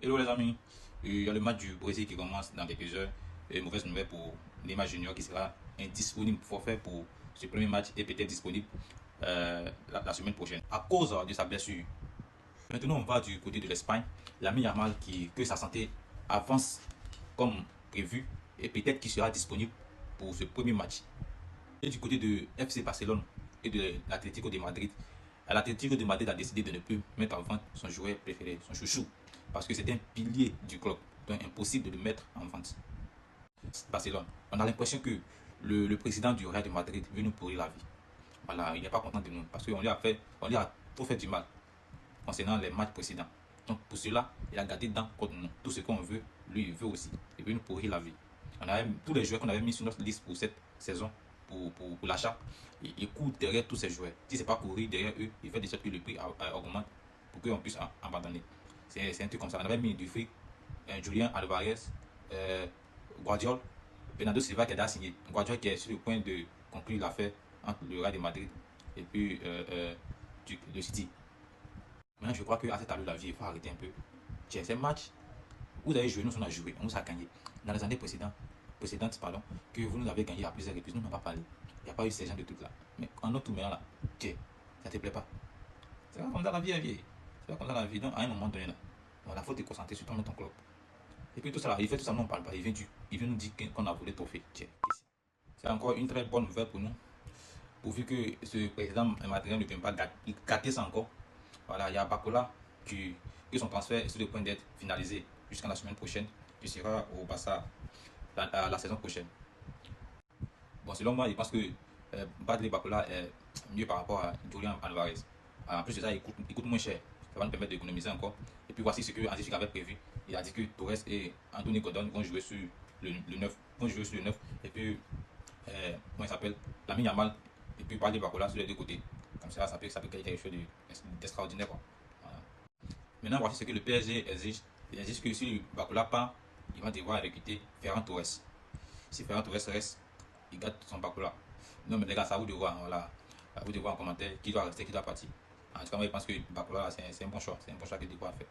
Hello les amis, il y a le match du Brésil qui commence dans quelques heures. Et mauvaise nouvelle pour Neymar Junior qui sera indisponible forfait pour ce premier match et peut-être disponible la semaine prochaine à cause de sa blessure. Maintenant on va du côté de l'Espagne. Lamine Yamal que sa santé avance comme prévu et peut-être qu'il sera disponible pour ce premier match. Et du côté de FC Barcelone et de l'Atlético de Madrid, l'Atlético de Madrid a décidé de ne plus mettre en vente son joueur préféré, son chouchou, parce que c'est un pilier du club, donc impossible de le mettre en vente. Barcelone, on a l'impression que le président du Real de Madrid veut nous pourrir la vie. Voilà, il n'est pas content de nous, parce qu'on lui a trop fait du mal concernant les matchs précédents. Donc pour cela, il a gardé dans contre nous. Tout ce qu'on veut, lui il veut aussi. Il veut nous pourrir la vie. Tous les joueurs qu'on avait mis sur notre liste pour cette saison, pour l'achat, il court derrière tous ces joueurs. Si ce n'est pas courir derrière eux, il fait déjà que le prix augmente pour qu'on puisse abandonner. C'est un truc comme ça. On avait mis du fric, Julien Alvarez, Guardiola, Bernardo Silva qui a déjà signé. Guardiola qui est sur le point de conclure l'affaire entre le Real de Madrid et puis le City. Maintenant, je crois qu'à cette allure, la vie, il faut arrêter un peu. Tiens, ces matchs, vous avez joué, nous on a joué, on nous a gagné. Dans les années précédentes, pardon, que vous nous avez gagné à plusieurs reprises, nous n'avons pas parlé. Il n'y a pas eu ces gens de trucs là. Mais en autre maintenant là, tiens, ça te plaît pas. C'est pas comme ça la vie est vieille. C'est pas comme ça la vie. Donc à un moment donné là, il faut te concentrer sur ton club. Et puis tout ça là, il fait tout ça, nous on ne parle pas. Il vient nous dire qu'on a volé trophée. Tiens, c'est encore une très bonne nouvelle pour nous. Pourvu que ce président matériel ne peut pas gâter ça encore. Voilà, il y a Bakola que son transfert est sur le point d'être finalisé jusqu'à la semaine prochaine. Il sera au Barça la saison prochaine. Bon, selon moi, je pense que Badley Bakola est mieux par rapport à Julian Alvarez. En plus de ça, il coûte moins cher. Ça va nous permettre d'économiser encore. Et puis voici ce que Anzific avait prévu. Il a dit que Torres et Anthony Gordon vont jouer sur le 9. Et puis, comment il s'appelle, Lamine Yamal. Et puis Badley Bakola sur les deux côtés. Comme ça peut créer quelque chose d'extraordinaire. Voilà. Maintenant, voici ce que le PSG exige. Il exige que si Bakola part, il va devoir recruter Ferran Torres. Si Ferran Torres reste, il garde son Bakola. Non, mais les gars, ça vous de voir. Voilà. À vous de voir en commentaire qui doit rester, qui doit partir. En tout cas, moi, je pense que Bakola, c'est un bon choix. C'est un bon choix qu'il doit faire.